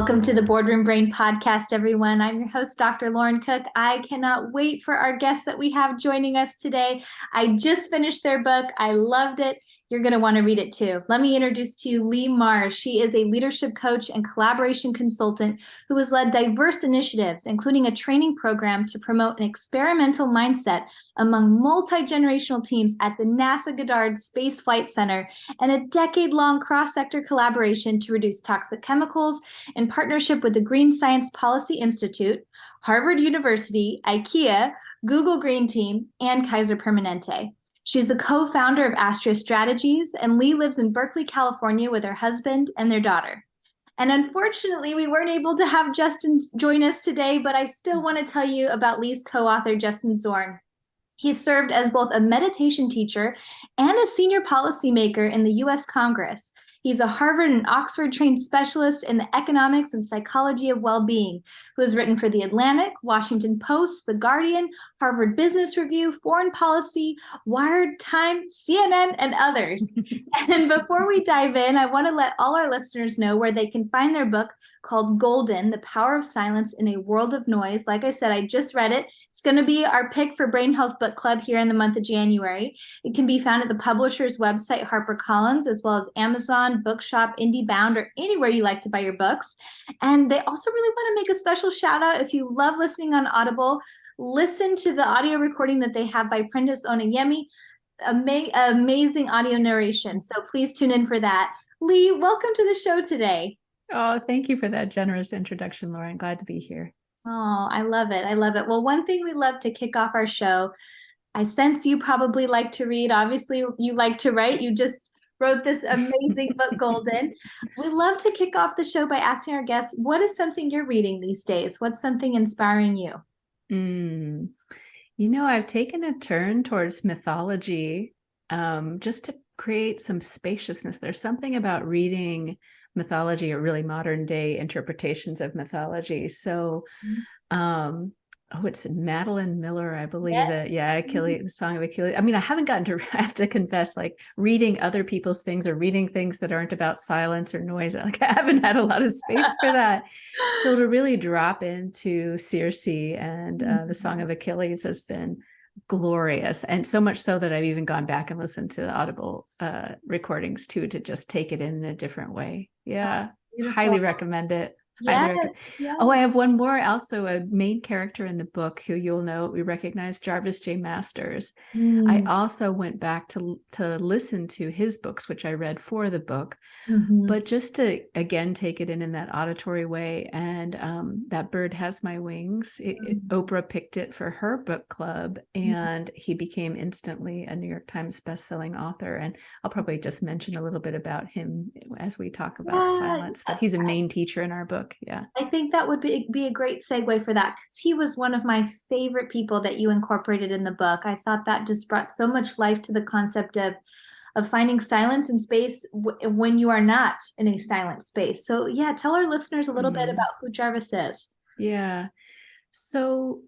Welcome to the Boardroom Brain podcast, everyone. I'm your host, Dr. Lauren Cook. I cannot wait for our guests that we have joining us today. I just finished their book. I loved it. You're going to want to read it too. Let me introduce to you Leigh Marz. She is a leadership coach and collaboration consultant who has led diverse initiatives, including a training program to promote an experimental mindset among multi-generational teams at the NASA Goddard Space Flight Center, and a decade-long cross-sector collaboration to reduce toxic chemicals in partnership with the Green Science Policy Institute, Harvard University, IKEA, Google Green Team, and Kaiser Permanente. She's the co-founder of Astrea Strategies, and Leigh lives in Berkeley, California with her husband and their daughter. And unfortunately, we weren't able to have Justin join us today, but I still want to tell you about Leigh's co-author, Justin Zorn. He served as both a meditation teacher and a senior policymaker in the U.S. Congress. He's a Harvard and Oxford trained specialist in the economics and psychology of well-being, who has written for The Atlantic, Washington Post, The Guardian, Harvard Business Review, Foreign Policy, Wired, Time, CNN, and others. And before we dive in, I want to let all our listeners know where they can find their book called Golden, The Power of Silence in a World of Noise. Like I said, I just read it. It's going to be our pick for Brain Health Book Club here in the month of January. It can be found at the publisher's website, HarperCollins, as well as Amazon, Bookshop, IndieBound, or anywhere you like to buy your books. And they also really want to make a special shout out. If you love listening on Audible, listen to the audio recording that they have by Prentice Onayemi. Amazing audio narration. So please tune in for that. Leigh, welcome to the show today. Oh, thank you for that generous introduction, Lauren. Glad to be here. Oh, I love it. I love it. Well, one thing we love to kick off our show, I sense you probably like to read. Obviously, you like to write. You just wrote this amazing book, Golden. We love to kick off the show by asking our guests, what is something you're reading these days? What's something inspiring you? I've taken a turn towards mythology just to create some spaciousness. There's something about reading mythology or really modern day interpretations of mythology. So, it's Madeline Miller, I believe. Yes. Achilles, the Song of Achilles. I mean, I have to confess, like reading other people's things or reading things that aren't about silence or noise. Like I haven't had a lot of space for that. So to really drop into Circe and the Song of Achilles has been glorious. And so much so that I've even gone back and listened to the Audible recordings too, to just take it in a different way. Yeah. Highly recommend it. Yes. Oh, I have one more. Also, a main character in the book who you'll know, we recognize, Jarvis J. Masters. I also went back to listen to his books, which I read for the book, but just to, again, take it in that auditory way. And That Bird Has My Wings. Oprah picked it for her book club, and he became instantly a New York Times bestselling author. And I'll probably just mention a little bit about him as we talk about silence. But he's a main teacher in our book. Yeah, I think that would be a great segue for that, because he was one of my favorite people that you incorporated in the book. I thought that just brought so much life to the concept of finding silence in space when you are not in a silent space. So yeah, tell our listeners a little bit about who Jarvis is. Yeah. So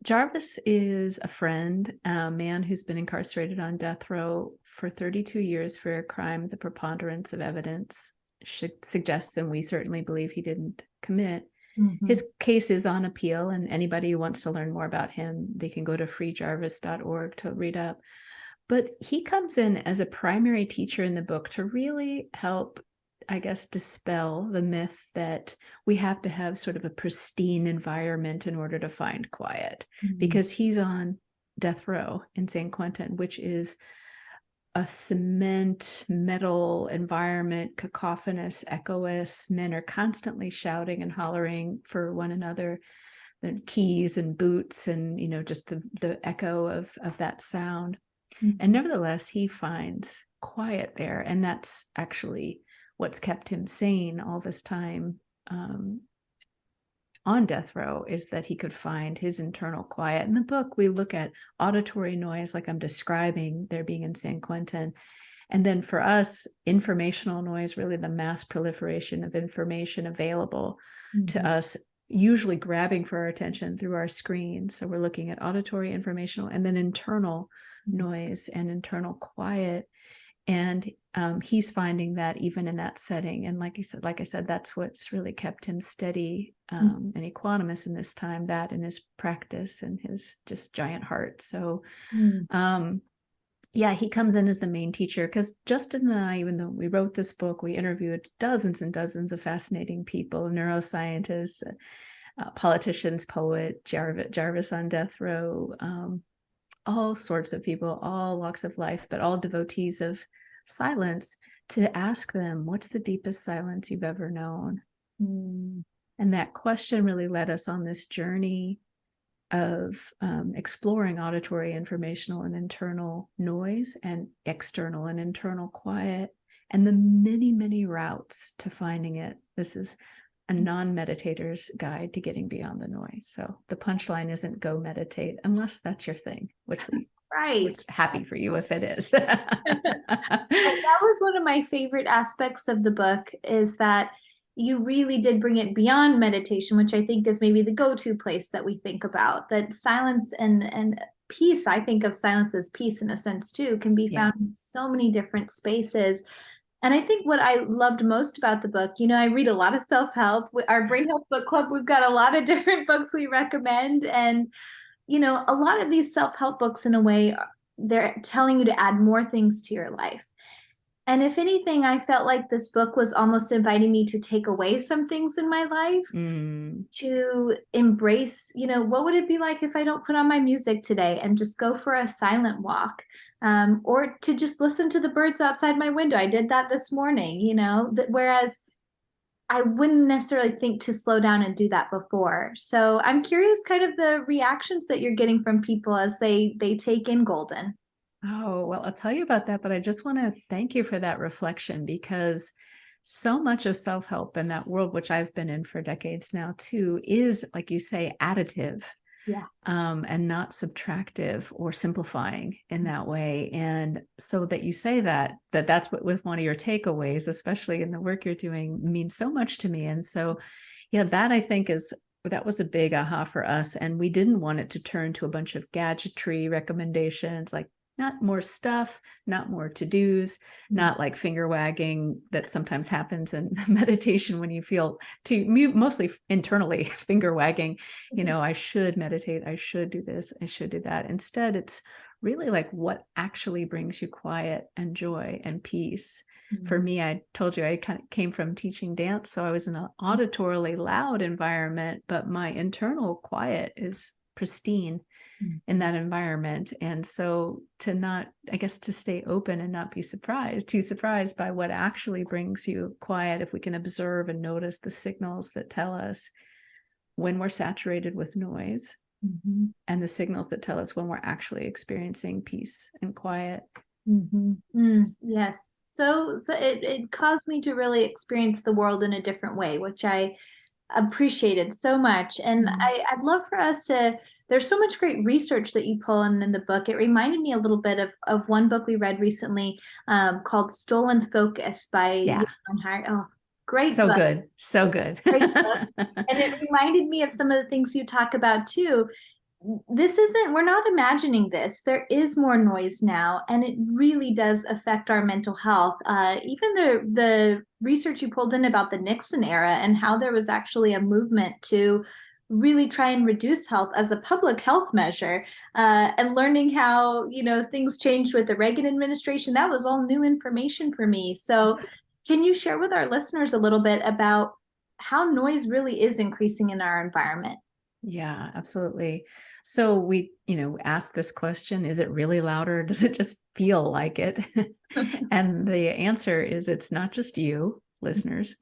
Jarvis is a friend, a man who's been incarcerated on death row for 32 years for a crime the preponderance of evidence suggests, and we certainly believe, he didn't commit. His case is on appeal, and anybody who wants to learn more about him, they can go to freejarvis.org to read up. But he comes in as a primary teacher in the book to really help, I guess, dispel the myth that we have to have sort of a pristine environment in order to find quiet, because he's on death row in San Quentin, which is a cement, metal environment, cacophonous, echoous. Men are constantly shouting and hollering for one another. Their keys and boots, and just the echo of that sound. And nevertheless, he finds quiet there, and that's actually what's kept him sane all this time on death row, is that he could find his internal quiet. In the book, we look at auditory noise, like I'm describing there being in San Quentin. And then for us, informational noise, really the mass proliferation of information available to us, usually grabbing for our attention through our screens. So we're looking at auditory, informational, and then internal noise and internal quiet. And he's finding that even in that setting. And like I said, that's what's really kept him steady and equanimous in this time, that in his practice and his just giant heart. So, yeah, he comes in as the main teacher because Justin and I, even though we wrote this book, we interviewed dozens and dozens of fascinating people, neuroscientists, politicians, poet, Jarvis on death row, all sorts of people, all walks of life, but all devotees of silence, to ask them, what's the deepest silence you've ever known? And that question really led us on this journey of exploring auditory, informational, and internal noise, and external and internal quiet, and the many, many routes to finding it. This is a non-meditator's guide to getting beyond the noise. So the punchline isn't go meditate unless that's your thing, which we're happy for you if it is. That was one of my favorite aspects of the book, is that you really did bring it beyond meditation, which I think is maybe the go-to place that we think about. That silence and peace, I think of silence as peace in a sense too, can be found in so many different spaces. And I think what I loved most about the book, I read a lot of self-help. Our Brain Health Book Club, we've got a lot of different books we recommend. And, a lot of these self-help books, in a way, they're telling you to add more things to your life. And if anything, I felt like this book was almost inviting me to take away some things in my life, to embrace, what would it be like if I don't put on my music today and just go for a silent walk, or to just listen to the birds outside my window. I did that this morning, whereas I wouldn't necessarily think to slow down and do that before. So I'm curious kind of the reactions that you're getting from people as they take in Golden. Oh, well, I'll tell you about that, but I just want to thank you for that reflection, because so much of self-help in that world, which I've been in for decades now too, is, like you say, additive. And not subtractive or simplifying in that way. And so that you say that's what, with one of your takeaways, especially in the work you're doing, means so much to me. And so, yeah, that I think that was a big aha for us. And we didn't want it to turn to a bunch of gadgetry recommendations, like not more stuff, not more to-dos, not like finger wagging that sometimes happens in meditation when you feel mostly internally finger wagging, I should meditate, I should do this, I should do that. Instead, it's really like what actually brings you quiet and joy and peace. For me, I told you I kind of came from teaching dance, so I was in an auditorily loud environment, but my internal quiet is pristine in that environment. And so to stay open and not be too surprised by what actually brings you quiet, if we can observe and notice the signals that tell us when we're saturated with noise, and the signals that tell us when we're actually experiencing peace and quiet. Yes. So it caused me to really experience the world in a different way, which I appreciated so much. And I'd love for us there's so much great research that you pull in the book. It reminded me a little bit of one book we read recently, called Stolen Focus by Johann Hari. Oh, great book. So good. Great book. And it reminded me of some of the things you talk about too. We're not imagining this. There is more noise now, and it really does affect our mental health. Even the research you pulled in about the Nixon era, and how there was actually a movement to really try and reduce health as a public health measure, and learning how, things changed with the Reagan administration. That was all new information for me. So can you share with our listeners a little bit about how noise really is increasing in our environment? Yeah, absolutely. So we, ask this question, is it really louder? Does it just feel like it? And the answer is, it's not just you, listeners.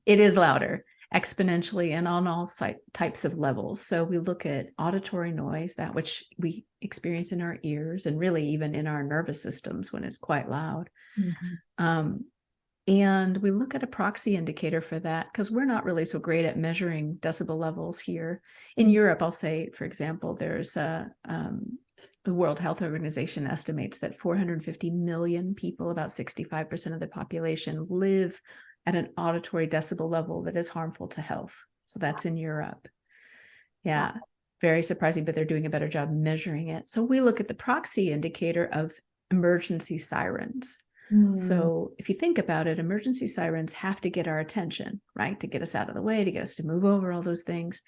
It is louder, exponentially, and on all types of levels. So we look at auditory noise, that which we experience in our ears, and really even in our nervous systems when it's quite loud. And we look at a proxy indicator for that, because we're not really so great at measuring decibel levels here. In Europe, I'll say, for example, there's the World Health Organization estimates that 450 million people, about 65% of the population, live at an auditory decibel level that is harmful to health. So that's in Europe. Yeah, very surprising, but they're doing a better job measuring it. So we look at the proxy indicator of emergency sirens. So if you think about it, emergency sirens have to get our attention, right? To get us out of the way, to get us to move over, all those things.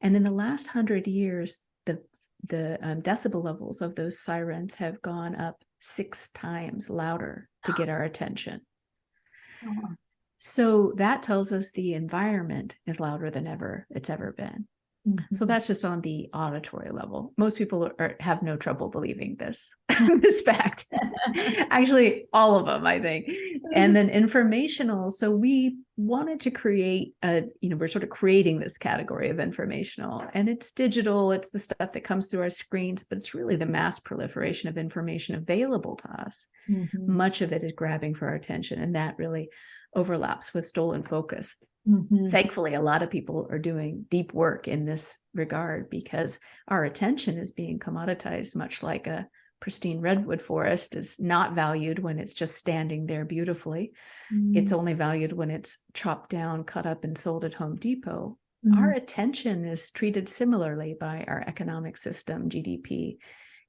And in the last 100 years, the decibel levels of those sirens have gone up 6 times louder to get our attention. Oh. So that tells us the environment is louder than ever it's ever been. So that's just on the auditory level. Most people have no trouble believing this, this fact. Actually, all of them, I think. And then informational. So we wanted to create we're sort of creating this category of informational, and it's digital. It's the stuff that comes through our screens, but it's really the mass proliferation of information available to us. Much of it is grabbing for our attention, and that really overlaps with stolen focus. Thankfully, a lot of people are doing deep work in this regard because our attention is being commoditized, much like a pristine redwood forest is not valued when it's just standing there beautifully. It's only valued when it's chopped down, cut up, and sold at Home Depot. Our attention is treated similarly by our economic system, GDP.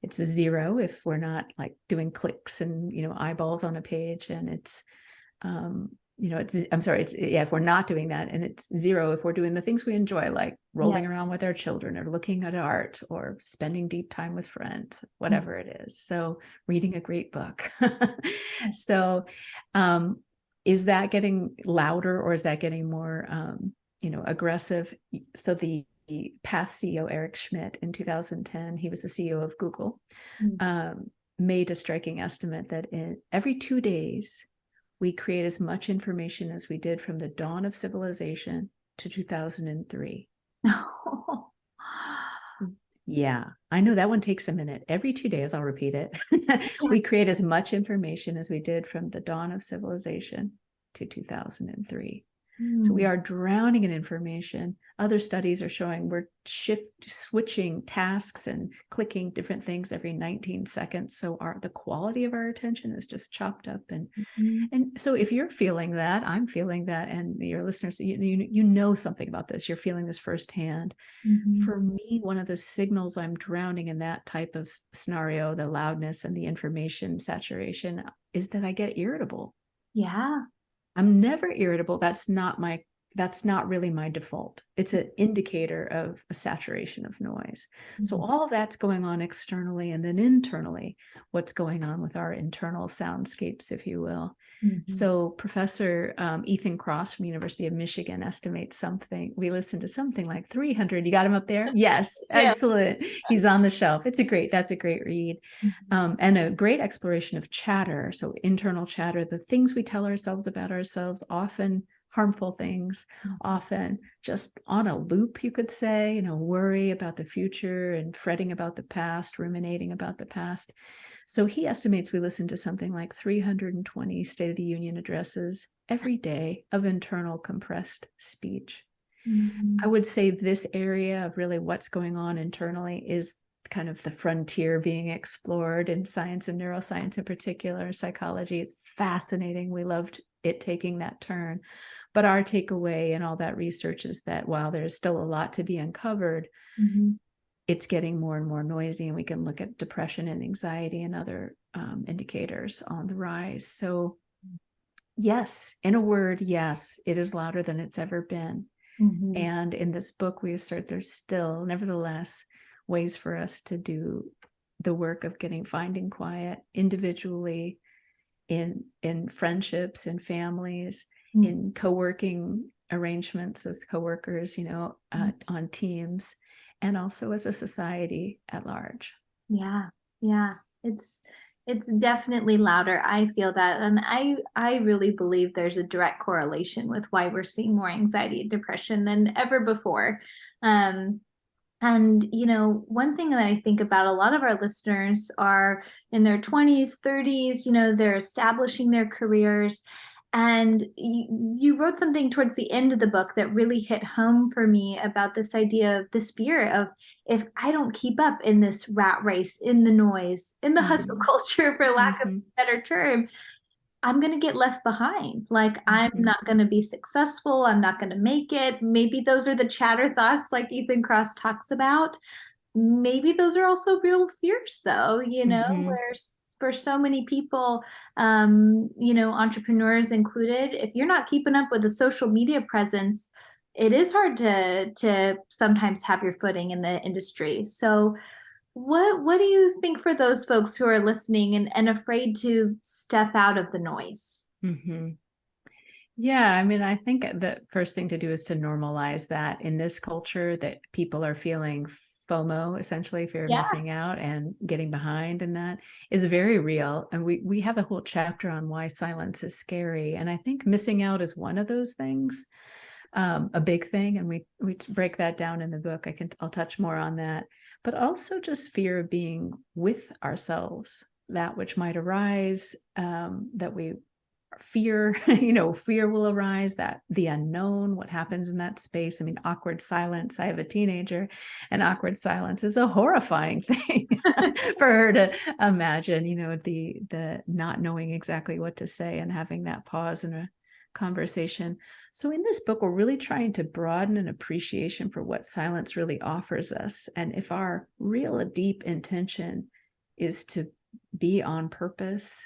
It's a 0 if we're not like doing clicks and eyeballs on a page, and it's if we're not doing that, and it's 0 if we're doing the things we enjoy, like rolling around with our children or looking at art or spending deep time with friends, whatever it is. So reading a great book. So is that getting louder, or is that getting more, aggressive? So the past CEO, Eric Schmidt, in 2010, he was the CEO of Google, made a striking estimate that in every 2 days, we create as much information as we did from the dawn of civilization to 2003. Yeah, I know that one takes a minute. Every 2 days, I'll repeat it. We create as much information as we did from the dawn of civilization to 2003. So we are drowning in information. Other studies are showing we're switching tasks and clicking different things every 19 seconds. So the quality of our attention is just chopped up. And so if you're feeling that, I'm feeling that, and your listeners, you know something about this, you're feeling this firsthand. For me, one of the signals I'm drowning in that type of scenario, the loudness and the information saturation, is that I get irritable. Yeah. I'm never irritable. That's not really my default. It's an indicator of a saturation of noise. So all of that's going on externally, and then internally, what's going on with our internal soundscapes, if you will. So Professor Ethan Cross from the University of Michigan estimates we listen to something like 300. You got him up there? Yes. Excellent. He's on the shelf. That's a great read. And a great exploration of chatter. So internal chatter, the things we tell ourselves about ourselves, often harmful things, often just on a loop, you could say, worry about the future and fretting about the past, ruminating about the past. So he estimates we listen to something like 320 State of the Union addresses every day of internal compressed speech. I would say this area of really what's going on internally is kind of the frontier being explored in science and neuroscience in particular, psychology. It's fascinating. We loved it taking that turn. But our takeaway in all that research is that while there's still a lot to be uncovered, it's getting more and more noisy, and we can look at depression and anxiety and other indicators on the rise. So yes, in a word, yes, it is louder than it's ever been. And in this book, we assert there's still, nevertheless, ways for us to do the work of finding quiet individually, in friendships, in families, in co-working arrangements as co-workers, on teams, and also as a society at large. Yeah. It's definitely louder. I feel that. And I really believe there's a direct correlation with why we're seeing more anxiety and depression than ever before. And, one thing that I think about, a lot of our listeners are in their 20s, 30s, they're establishing their careers. And you wrote something towards the end of the book that really hit home for me about this idea of this fear of, if I don't keep up in this rat race, in the noise, in the hustle culture, for lack of a better term, I'm going to get left behind. Like, I'm not going to be successful. I'm not going to make it. Maybe those are the chatter thoughts like Ethan Cross talks about. maybe those are also real fears though, Mhm. where for so many people, entrepreneurs included, if you're not keeping up with the social media presence, it is hard to sometimes have your footing in the industry. So what do you think for those folks who are listening and afraid to step out of the noise? Mhm. Yeah, I mean, I think the first thing to do is to normalize that in this culture that people are feeling FOMO, essentially fear of Yeah. missing out and getting behind, and that is very real. And we have a whole chapter on why silence is scary. And I think missing out is one of those things, a big thing. And we break that down in the book. I'll touch more on that, but also just fear of being with ourselves, that which might arise, that we fear, fear will arise, that the unknown, what happens in that space. I mean, awkward silence. I have a teenager, and awkward silence is a horrifying thing for her to imagine, the not knowing exactly what to say and having that pause in a conversation. So in this book, we're really trying to broaden an appreciation for what silence really offers us. And if our real deep intention is to be on purpose,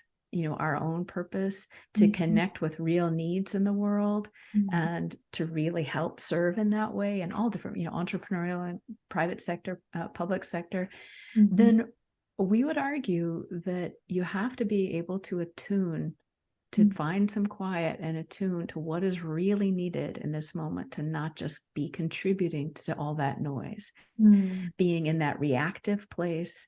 our own purpose, to connect with real needs in the world, and to really help serve in that way, and all different, entrepreneurial and private sector, public sector, then we would argue that you have to be able to attune, to find some quiet and attune to what is really needed in this moment, to not just be contributing to all that noise, being in that reactive place,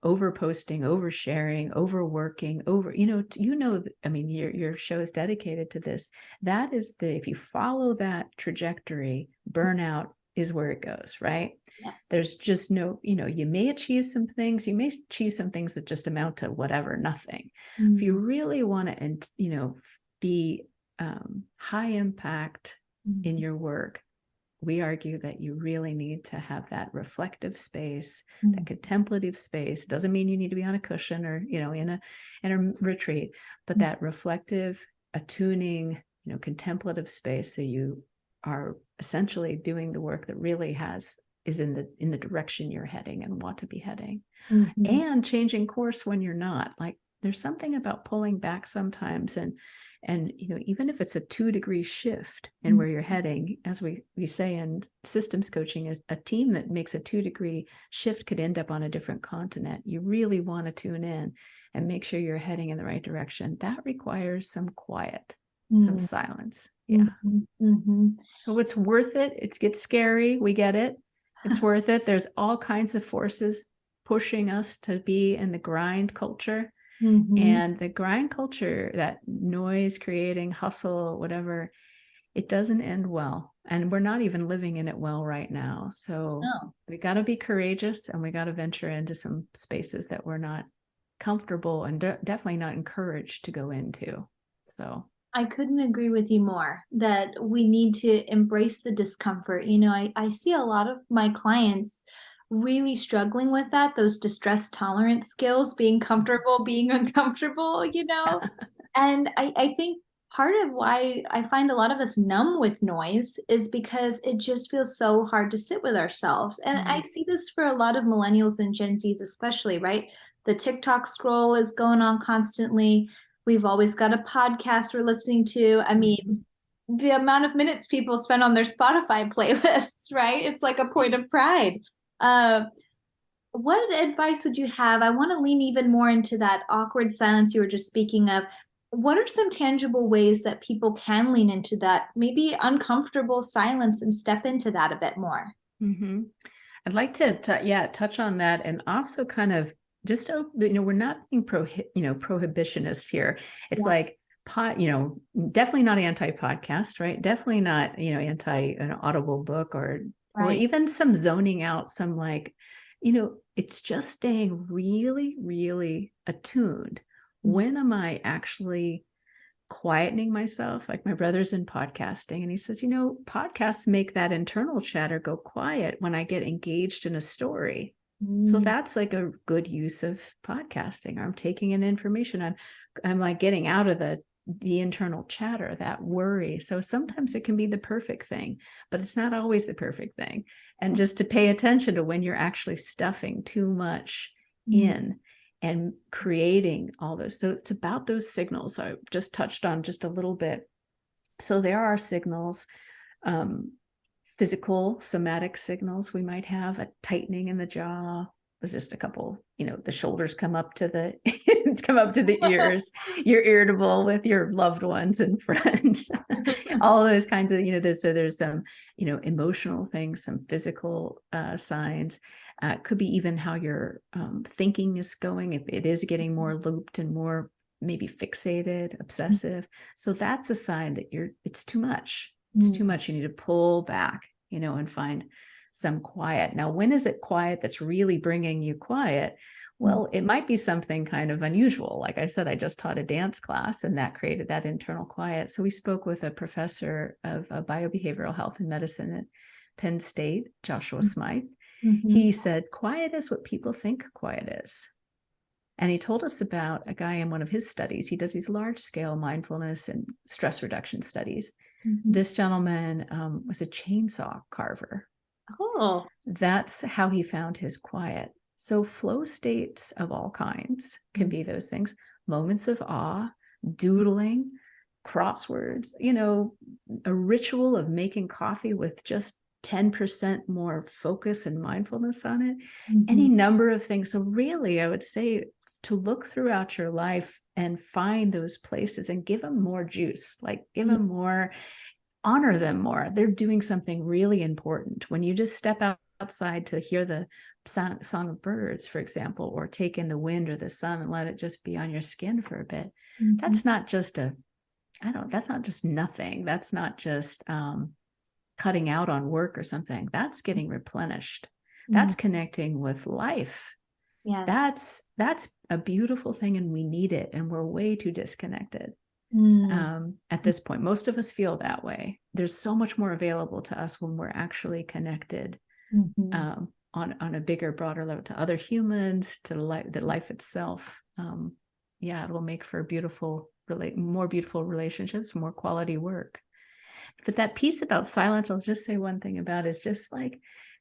over posting, over sharing, overworking, I mean, your show is dedicated to this. That is if you follow that trajectory, burnout is where it goes, right? Yes. There's just no, you may achieve some things, that just amount to whatever, nothing. If you really want to, be high impact in your work, we argue that you really need to have that reflective space, that contemplative space. Doesn't mean you need to be on a cushion or, in a retreat, but that reflective, attuning, contemplative space. So you are essentially doing the work that really is in the direction you're heading and want to be heading, and changing course when you're not. Like, there's something about pulling back sometimes, and even if it's a 2-degree shift in where you're heading, as we say in systems coaching, a team that makes a 2-degree shift could end up on a different continent. You really want to tune in and make sure you're heading in the right direction. That requires some quiet, some silence. Yeah. So it's worth it. It gets scary. We get it. It's worth it. There's all kinds of forces pushing us to be in the grind culture. And the grind culture, that noise creating, hustle, whatever, it doesn't end well. And we're not even living in it well right now. So we got to be courageous, and we got to venture into some spaces that we're not comfortable and definitely not encouraged to go into. So I couldn't agree with you more that we need to embrace the discomfort. I see a lot of my clients really struggling with that, those distress tolerance skills, being comfortable, being uncomfortable, And I think part of why I find a lot of us numb with noise is because it just feels so hard to sit with ourselves. And I see this for a lot of millennials and Gen Zs, especially, right? The TikTok scroll is going on constantly. We've always got a podcast we're listening to. I mean, the amount of minutes people spend on their Spotify playlists, right? It's like a point of pride. Uh, what advice would you have? I want to lean even more into that awkward silence you were just speaking of. What are some tangible ways that people can lean into that maybe uncomfortable silence and step into that a bit more? I'd like to touch on that, and also kind of just, we're not being prohibitionist here. It's like definitely not anti-podcast, right? Definitely not, anti an Audible book, or even some zoning out, some it's just staying really, really attuned. When am I actually quietening myself? Like, my brother's in podcasting, and he says, podcasts make that internal chatter go quiet when I get engaged in a story. So that's like a good use of podcasting. I'm taking in information. I'm like getting out of the the internal chatter, that worry. So sometimes it can be the perfect thing, but it's not always the perfect thing. And just to pay attention to when you're actually stuffing too much in and creating all those. So it's about those signals I just touched on just a little bit. So there are signals, physical, somatic signals. We might have a tightening in the jaw. There's just a couple, the shoulders come up to the ears. You're irritable with your loved ones and friends. All those kinds of, there's some, emotional things, some physical signs. Could be even how your thinking is going, if it is getting more looped and more maybe fixated, obsessive. So that's a sign that it's too much. It's too much. You need to pull back, and find some quiet. Now, when is it quiet that's really bringing you quiet? Well, it might be something kind of unusual. Like I said, I just taught a dance class and that created that internal quiet. So we spoke with a professor of biobehavioral health and medicine at Penn State, Joshua Smythe. He said, quiet is what people think quiet is. And he told us about a guy in one of his studies. He does these large scale mindfulness and stress reduction studies. This gentleman was a chainsaw carver. Oh, That's how he found his quiet. So flow states of all kinds can be those things, moments of awe, doodling, crosswords, a ritual of making coffee with just 10% more focus and mindfulness on it, any number of things. So really, I would say to look throughout your life and find those places and give them more juice, like give them more, honor them more. They're doing something really important. When you just step outside to hear the song of birds, for example, or take in the wind or the sun and let it just be on your skin for a bit, that's not just that's not just nothing. That's not just cutting out on work or something. That's getting replenished. That's connecting with life. yes. That's a beautiful thing, and we need it, and we're way too disconnected. At this point, most of us feel that way. There's so much more available to us when we're actually connected on a bigger, broader level to other humans, to the life itself. It will make for more beautiful relationships, more quality work. But that piece about silence, I'll just say one thing about, is just like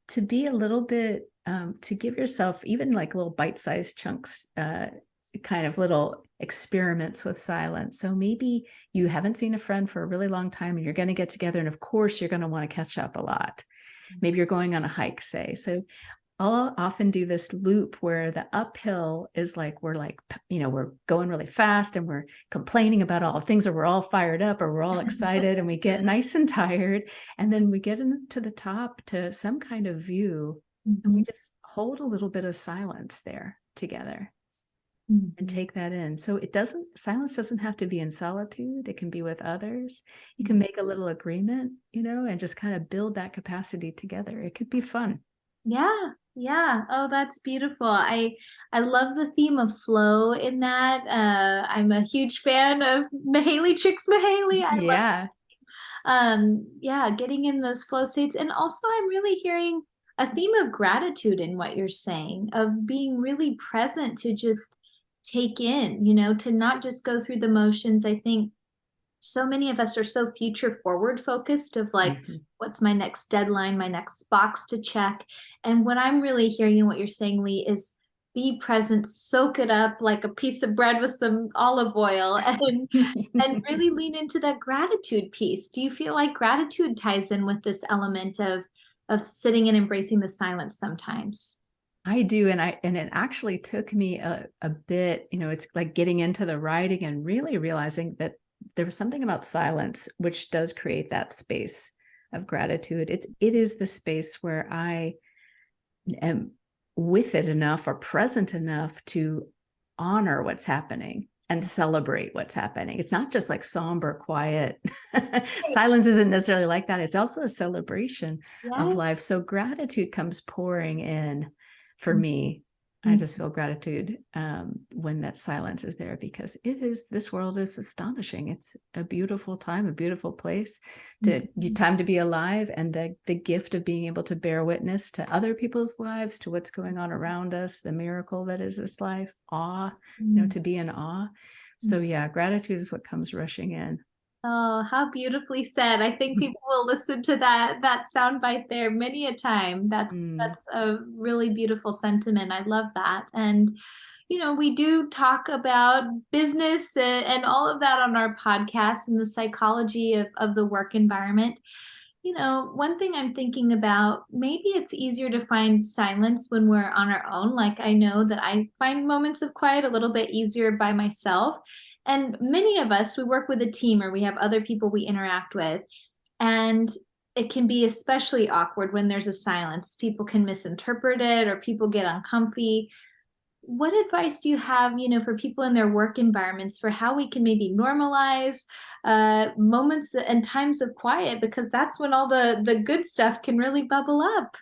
to be a little bit, to give yourself even like little bite-sized chunks, kind of little experiments with silence. So maybe you haven't seen a friend for a really long time and you're going to get together, and of course you're going to want to catch up a lot. Maybe you're going on a hike, say. So I'll often do this loop where the uphill is like, we're going really fast and we're complaining about all the things, or we're all fired up, or we're all excited, and we get nice and tired. And then we get into the top to some kind of view, and we just hold a little bit of silence there together and take that in. So silence doesn't have to be in solitude. It can be with others. You can make a little agreement, and just kind of build that capacity together. It could be fun. Yeah. Oh, that's beautiful. I love the theme of flow in that. I'm a huge fan of Mahaley Csikszentmihalyi. Getting in those flow states. And also I'm really hearing a theme of gratitude in what you're saying, of being really present to just take in, to not just go through the motions. I think so many of us are so future forward focused of like, what's my next deadline, my next box to check. And what I'm really hearing in what you're saying, Leigh, is be present, soak it up like a piece of bread with some olive oil, and really lean into that gratitude piece. Do you feel like gratitude ties in with this element of sitting and embracing the silence sometimes? I do. And it actually took me a bit, it's like getting into the writing and really realizing that there was something about silence, which does create that space of gratitude. It is the space where I am with it enough or present enough to honor what's happening and celebrate what's happening. It's not just like somber, quiet. Silence isn't necessarily like that. It's also a celebration of life. So gratitude comes pouring in for me. I just feel gratitude when that silence is there, because this world is astonishing. It's a beautiful time, a beautiful place, time to be alive, and the gift of being able to bear witness to other people's lives, to what's going on around us, the miracle that is this life, awe, to be in awe. So yeah, gratitude is what comes rushing in. Oh, how beautifully said. I think people will listen to that soundbite there many a time. That's a really beautiful sentiment. I love that. And we do talk about business and all of that on our podcast and the psychology of the work environment. One thing I'm thinking about, maybe it's easier to find silence when we're on our own. Like I know that I find moments of quiet a little bit easier by myself. And many of us, we work with a team or we have other people we interact with. And it can be especially awkward when there's a silence. People can misinterpret it or people get uncomfy. What advice do you have, for people in their work environments for how we can maybe normalize moments and times of quiet, because that's when all the good stuff can really bubble up.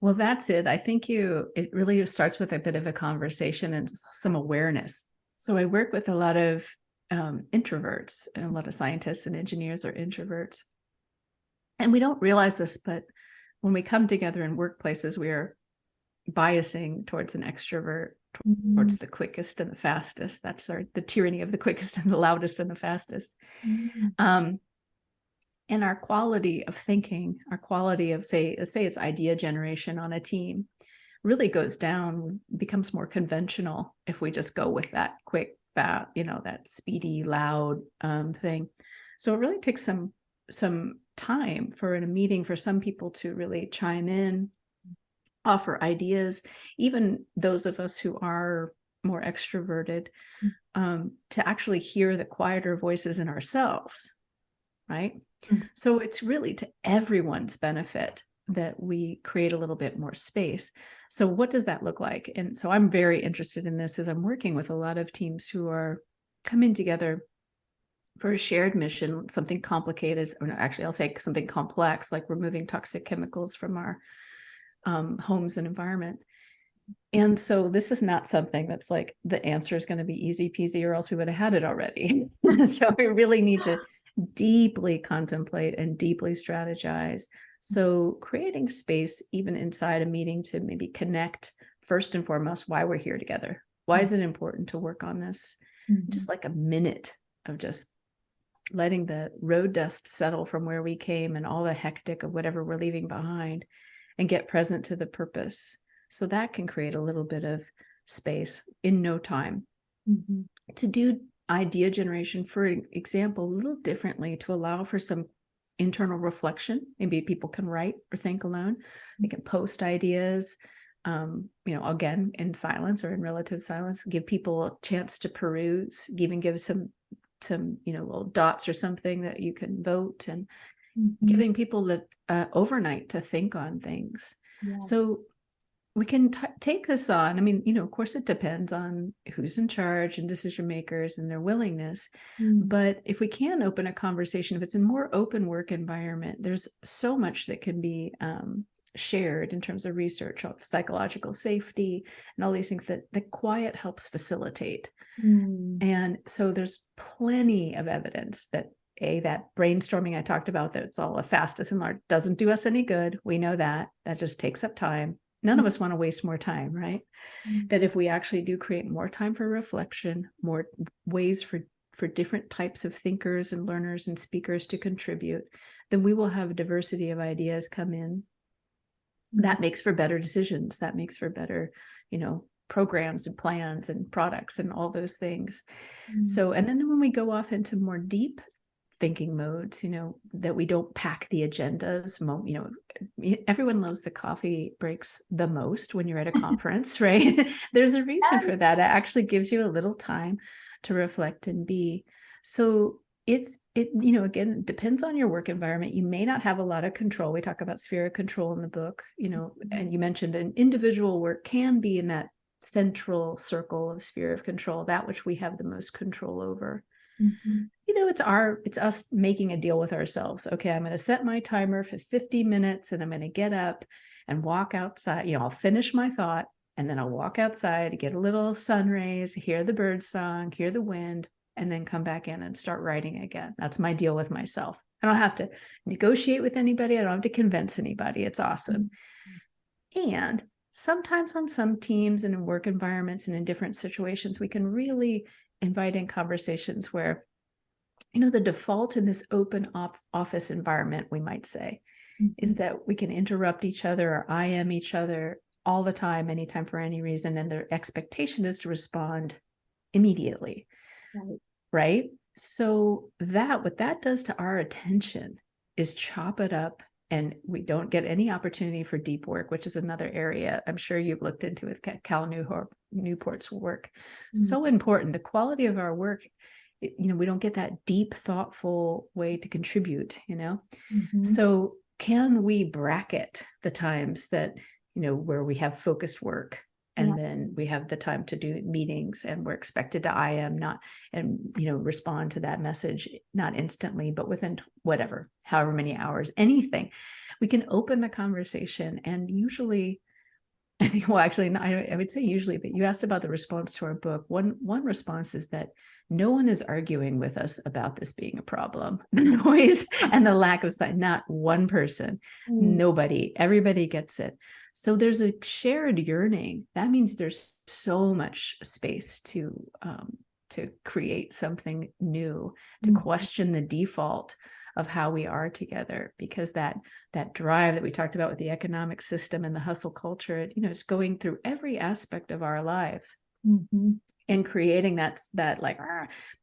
Well, that's it. I think it really starts with a bit of a conversation and some awareness. So I work with a lot of introverts, and a lot of scientists and engineers are introverts. And we don't realize this, but when we come together in workplaces, we are biasing towards an extrovert, towards the quickest and the fastest. That's the tyranny of the quickest and the loudest and the fastest. And our quality of thinking, our quality of let's say it's idea generation on a team really goes down, becomes more conventional if we just go with that quick, fast, that speedy, loud thing. So it really takes some time in a meeting for some people to really chime in, offer ideas, even those of us who are more extroverted, to actually hear the quieter voices in ourselves, right? So it's really to everyone's benefit that we create a little bit more space. So what does that look like? And so I'm very interested in this as I'm working with a lot of teams who are coming together for a shared mission, something complicated, or actually I'll say something complex, like removing toxic chemicals from our homes and environment. And so this is not something that's like the answer is going to be easy peasy or else we would have had it already. So we really need to deeply contemplate and deeply strategize. So creating space even inside a meeting to maybe connect first and foremost why we're here together. Why is it important to work on this? Just like a minute of just letting the road dust settle from where we came and all the hectic of whatever we're leaving behind, and get present to the purpose. So that can create a little bit of space in no time. To do idea generation, for example, a little differently, to allow for some internal reflection. Maybe people can write or think alone. They can post ideas, again, in silence or in relative silence, give people a chance to peruse, even give some little dots or something that you can vote, and giving people the overnight to think on things. Yes. So we can take this on. I mean, of course, it depends on who's in charge and decision makers and their willingness. But if we can open a conversation, if it's a more open work environment, there's so much that can be shared in terms of research of psychological safety and all these things that quiet helps facilitate. And so there's plenty of evidence that that brainstorming I talked about, that's all the fastest and large, doesn't do us any good. We know that just takes up time. None of us want to waste more time, right? That if we actually do create more time for reflection, more ways for different types of thinkers and learners and speakers to contribute, then we will have a diversity of ideas come in. That makes for better decisions. That makes for better, programs and plans and products and all those things. So, and then when we go off into more deep thinking modes, that we don't pack the agendas. Everyone loves the coffee breaks the most when you're at a conference, right? There's a reason for that. It actually gives you a little time to reflect and be. So it again, it depends on your work environment. You may not have a lot of control. We talk about sphere of control in the book, and you mentioned an individual work can be in that central circle of sphere of control, that which we have the most control over. It's us making a deal with ourselves. Okay, I'm going to set my timer for 50 minutes and I'm going to get up and walk outside. I'll finish my thought and then I'll walk outside, get a little sun rays, hear the bird song, hear the wind, and then come back in and start writing again. That's my deal with myself. I don't have to negotiate with anybody. I don't have to convince anybody. It's awesome. And sometimes on some teams and in work environments and in different situations, we can really invite in conversations where, you know, the default in this open office environment, we might say, is that we can interrupt each other or IM each other all the time, anytime, for any reason. And their expectation is to respond immediately. Right. So what that does to our attention is chop it up, and we don't get any opportunity for deep work, which is another area I'm sure you've looked into with Cal Newport's work. So important. The quality of our work, you know, we don't get that deep, thoughtful way to contribute, you know. So can we bracket the times that, you know, where we have focused work, and then we have the time to do meetings, and we're expected to IM respond to that message, not instantly, but within however many hours, anything. We can open the conversation, and usually, well, actually, I would say usually, but you asked about the response to our book. One response is that no one is arguing with us about this being a problem. The noise and the lack of sight, not one person, nobody, everybody gets it. So there's a shared yearning. That means there's so much space to create something new, to question the default of how we are together, because that drive that we talked about with the economic system and the hustle culture, you know, it's going through every aspect of our lives. And creating that like,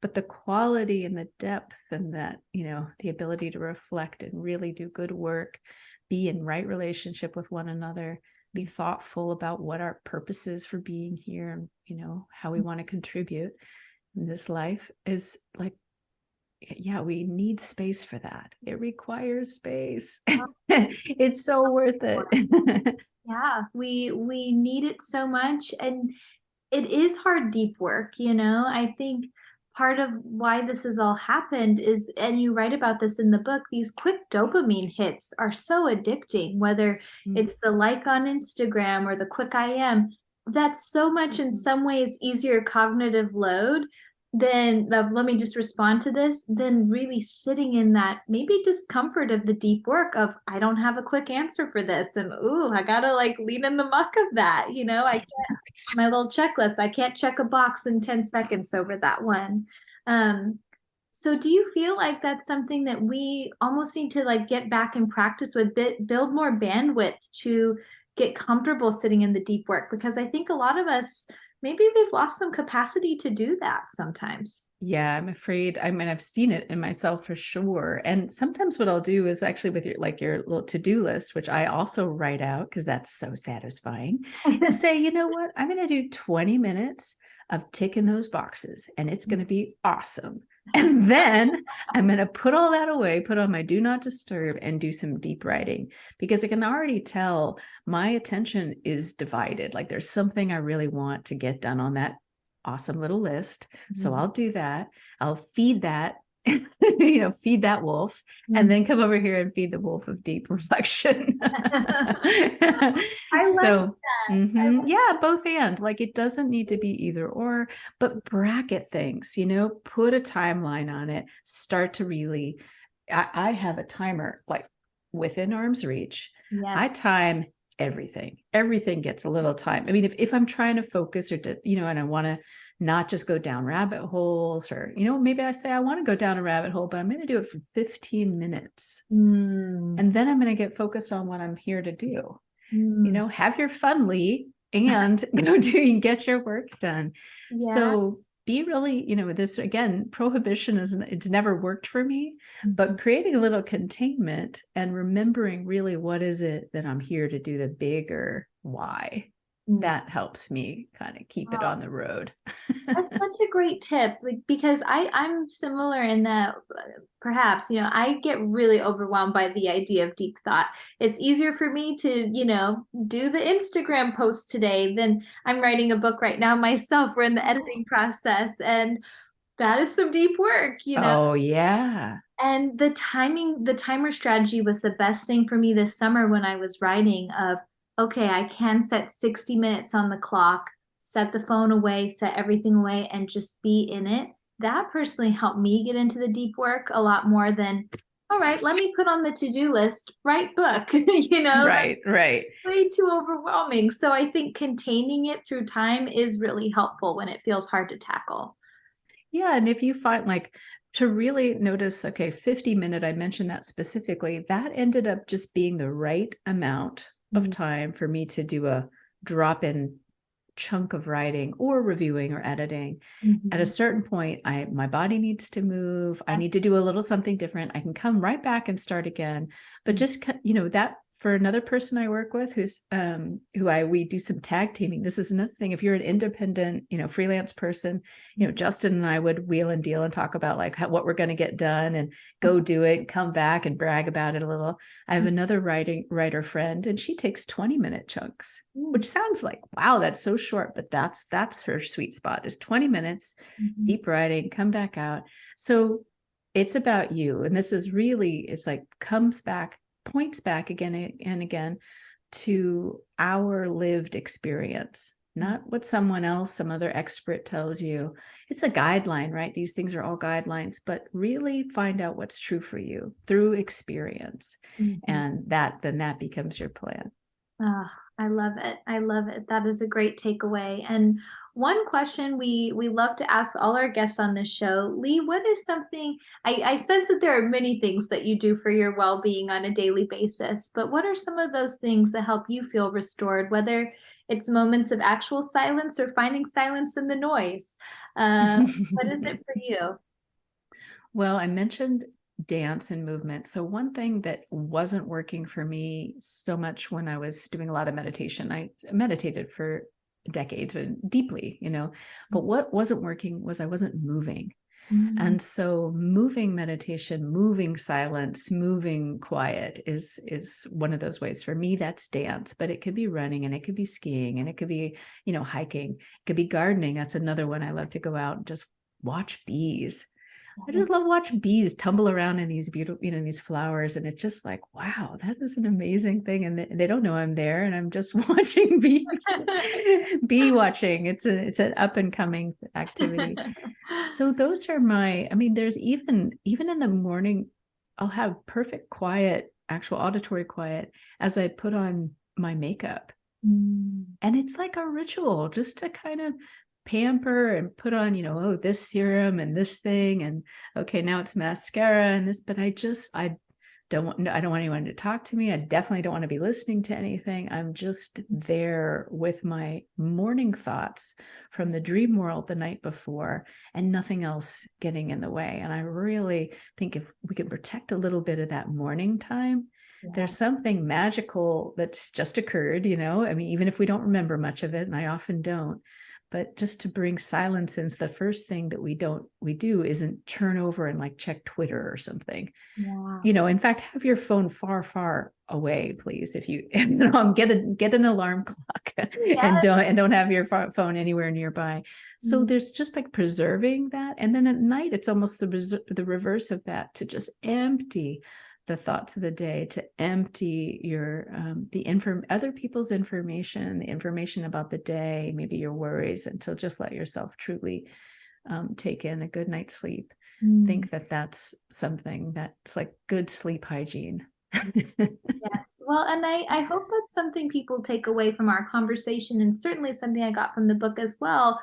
but the quality and the depth, and that, you know, the ability to reflect and really do good work, be in right relationship with one another, be thoughtful about what our purpose is for being here, and, you know, how we want to contribute in this life is like, yeah, we need space for that. It requires space. It's so worth it. Yeah, we need it so much. And it is hard, deep work, you know. I think part of why this has all happened is, and you write about this in the book, these quick dopamine hits are so addicting, whether it's the like on Instagram or the quick IM. That's so much, in some ways, easier cognitive load than let me just respond to this, than really sitting in that maybe discomfort of the deep work of, I don't have a quick answer for this, and I gotta like lean in the muck of that, you know. I can't, my little checklist, I can't check a box in 10 seconds over that one. So do you feel like that's something that we almost need to like get back and practice with, build more bandwidth to get comfortable sitting in the deep work? Because I think a lot of us, maybe we've lost some capacity to do that sometimes. Yeah, I'm afraid. I mean, I've seen it in myself for sure. And sometimes what I'll do is actually with your little to-do list, which I also write out because that's so satisfying, is say, you know what, I'm going to do 20 minutes of ticking those boxes, and it's going to be awesome. And then I'm going to put all that away, put on my do not disturb, and do some deep writing, because I can already tell my attention is divided. Like there's something I really want to get done on that awesome little list. So I'll do that. I'll feed that, you know, feed that wolf, and then come over here and feed the wolf of deep reflection. I like that. Yeah, both and. Like it doesn't need to be either or, but bracket things, you know, put a timeline on it, start to really, I have a timer like within arm's reach. I time everything gets a little time. I mean, if I'm trying to focus or to, you know, and I want to not just go down rabbit holes, or, you know, maybe I say I want to go down a rabbit hole, but I'm going to do it for 15 minutes. And then I'm going to get focused on what I'm here to do. You know, have your fun, Leigh, and go do and get your work done. So be really, you know, this again, prohibition it's never worked for me, but creating a little containment and remembering really what is it that I'm here to do, the bigger why. That helps me kind of keep it on the road. That's such a great tip, like, because I'm similar in that perhaps, you know, I get really overwhelmed by the idea of deep thought. It's easier for me to, you know, do the Instagram post today than I'm writing a book right now myself. We're in the editing process, and that is some deep work, you know. Oh, yeah. And the timer strategy was the best thing for me this summer when I was writing of, okay, I can set 60 minutes on the clock, set the phone away, set everything away, and just be in it. That personally helped me get into the deep work a lot more than, all right, let me put on the to-do list, write book, you know? Right. Way too overwhelming. So I think containing it through time is really helpful when it feels hard to tackle. Yeah. And if you find like to really notice, okay, 50-minute, I mentioned that specifically, that ended up just being the right amount of time for me to do a drop in chunk of writing or reviewing or editing. At a Mhm. certain point, my body needs to move. I need to do a little something different. I can come right back and start again. But just, that for another person I work with who's we do some tag teaming. This is another thing. If you're an independent, freelance person, Justin and I would wheel and deal and talk about like what we're going to get done and go do it, come back and brag about it a little. I have another writer friend, and she takes 20-minute chunks, which sounds like, wow, that's so short, but that's her sweet spot is 20 minutes, deep writing, come back out. So it's about you. And this is really, it's like points back again and again to our lived experience, not what someone else, some other expert tells you. It's a guideline, right? These things are all guidelines, but really find out what's true for you through experience. And then that becomes your plan. Oh, I love it. I love it. That is a great takeaway. And one question we love to ask all our guests on this show, Leigh, what is something I sense that there are many things that you do for your well-being on a daily basis, but what are some of those things that help you feel restored, whether it's moments of actual silence or finding silence in the noise? What is it for you? Well, I mentioned dance and movement. So one thing that wasn't working for me so much when I was doing a lot of meditation, I meditated for decades deeply, but what wasn't working was I wasn't moving. And so moving meditation, moving silence, moving quiet is one of those ways. For me, that's dance, but it could be running and it could be skiing and it could be, hiking, it could be gardening. That's another one. I love to go out and just watch bees. I just love watching bees tumble around in these beautiful, these flowers. And it's just like, wow, that is an amazing thing. And they don't know I'm there and I'm just watching bees. Bee watching. It's an up and coming activity. So those are there's even in the morning, I'll have perfect quiet, actual auditory quiet as I put on my makeup. And it's like a ritual just to kind of pamper and put on, this serum and this thing. And okay, now it's mascara and this, but I don't want anyone to talk to me. I definitely don't want to be listening to anything. I'm just there with my morning thoughts from the dream world the night before and nothing else getting in the way. And I really think if we can protect a little bit of that morning time, there's something magical that's just occurred, even if we don't remember much of it, and I often don't. But just to bring silence in, the first thing that we do isn't turn over and like check Twitter or something. In fact, have your phone far, far away, please. If you get an alarm clock and don't have your phone anywhere nearby. So there's just like preserving that. And then at night, it's almost the reverse of that, to just empty the thoughts of the day, to empty your other people's information, the information about the day, maybe your worries, and to just let yourself truly take in a good night's sleep. Think that that's something that's like good sleep hygiene. Yes. Well, and I hope that's something people take away from our conversation, and certainly something I got from the book as well.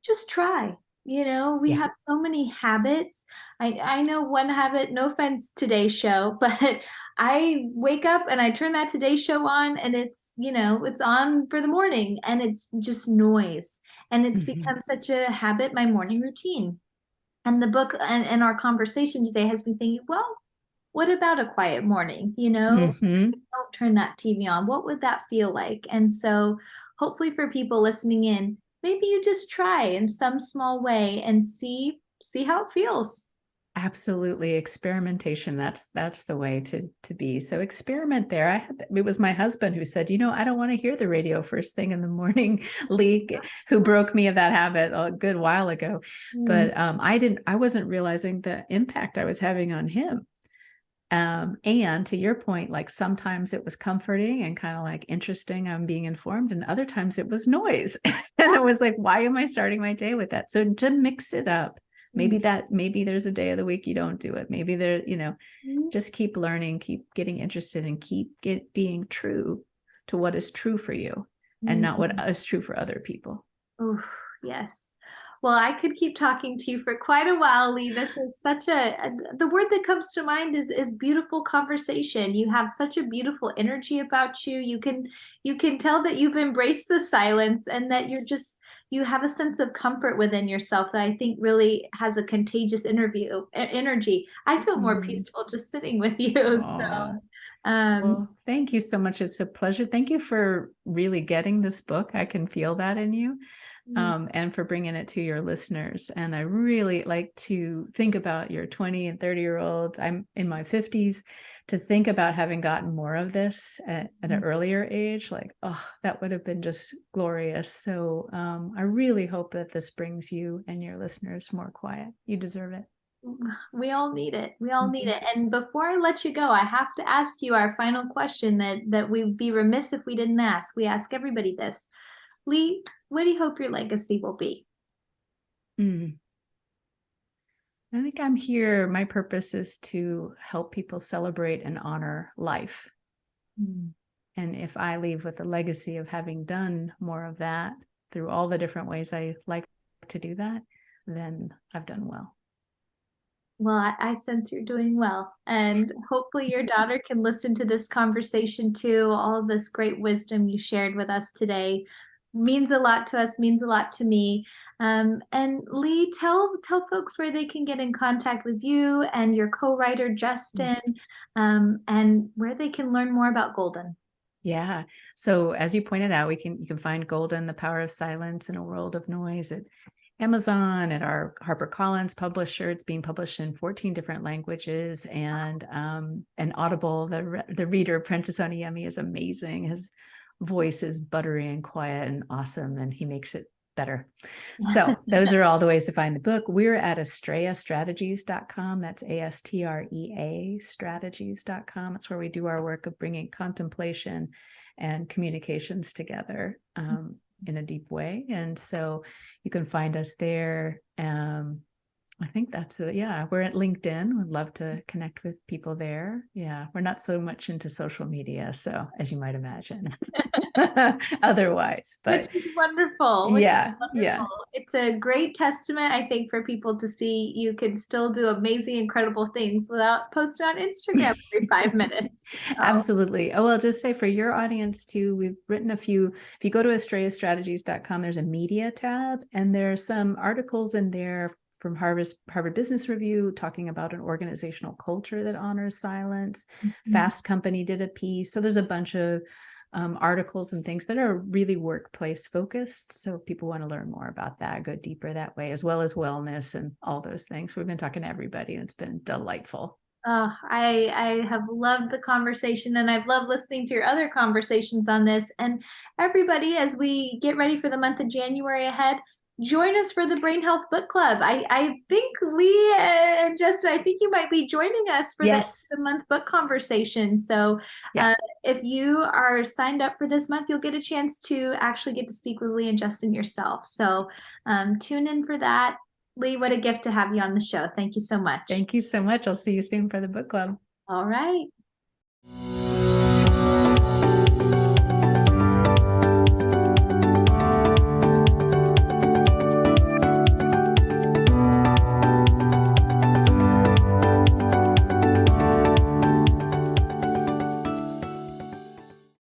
Just try. We have so many habits. I know one habit, no offense, Today Show, but I wake up and I turn that Today Show on, and it's on for the morning, and it's just noise. And it's become such a habit, my morning routine. And the book and our conversation today has me thinking, well, what about a quiet morning? Don't turn that TV on. What would that feel like? And so hopefully for people listening in, maybe you just try in some small way and see how it feels. Absolutely. Experimentation. That's the way to be. So experiment there. It was my husband who said, I don't want to hear the radio first thing in the morning, Leigh, who broke me of that habit a good while ago. But I wasn't realizing the impact I was having on him. And to your point, like sometimes it was comforting and kind of like interesting, I'm being informed, and other times it was noise. And it was like, why am I starting my day with that? So to mix it up, maybe there's a day of the week you don't do it. Maybe just keep learning, keep getting interested, and being true to what is true for you and not what is true for other people. Oh, yes. Well, I could keep talking to you for quite a while, Leigh. This is such the word that comes to mind is beautiful conversation. You have such a beautiful energy about you. You can tell that you've embraced the silence and that you have a sense of comfort within yourself that I think really has a contagious energy. I feel more peaceful just sitting with you. Aw. So, Well, thank you so much. It's a pleasure. Thank you for really getting this book. I can feel that in you. And for bringing it to your listeners. And I really like to think about your 20 and 30-year-olds. I'm in my 50s, to think about having gotten more of this at an earlier age. Like, oh, that would have been just glorious. So I really hope that this brings you and your listeners more quiet. You deserve it. we all need it. We all need it. And before I let you go, I have to ask you our final question that we'd be remiss if we didn't ask. We ask everybody this. Leigh, what do you hope your legacy will be? I think I'm here. My purpose is to help people celebrate and honor life. And if I leave with a legacy of having done more of that through all the different ways I like to do that, then I've done well. Well, I sense you're doing well. And hopefully your daughter can listen to this conversation too. All of this great wisdom you shared with us today means a lot to us, means a lot to me. And Leigh, tell folks where they can get in contact with you and your co-writer, Justin, and where they can learn more about Golden. Yeah. So as you pointed out, you can find Golden, The Power of Silence in a World of Noise at Amazon, at our HarperCollins publisher. It's being published in 14 different languages, and Audible, the reader, Prentice Onyemi, is amazing. His voice is buttery and quiet and awesome, and he makes it better. So those are all the ways to find the book. We're at AstreaStrategies.com. That's ASTREA strategies.com. That's where we do our work of bringing contemplation and communications together in a deep way. And so you can find us there. I think that's it. Yeah, we're at LinkedIn. We'd love to connect with people there. Yeah, we're not so much into social media, so as you might imagine, otherwise, but which is wonderful. Yeah. It's a great testament, I think, for people to see you can still do amazing, incredible things without posting on Instagram every 5 minutes. So. Absolutely. Oh, I'll just say for your audience too, we've written a few. If you go to AstreaStrategies.com, there's a media tab, and there are some articles in there from Harvard Business Review talking about an organizational culture that honors silence. Fast Company did a piece. So there's a bunch of articles and things that are really workplace focused. So if people want to learn more about that, go deeper that way, as well as wellness and all those things. We've been talking to everybody, and it's been delightful. Oh, I have loved the conversation, and I've loved listening to your other conversations on this. And everybody, as we get ready for the month of January ahead, join us for the Brain Health Book Club. I think Leigh and Justin, I think you might be joining us for the month book conversation. So if you are signed up for this month, you'll get a chance to actually get to speak with Leigh and Justin yourself. So tune in for that. Leigh, what a gift to have you on the show. Thank you so much. Thank you so much. I'll see you soon for the book club. All right.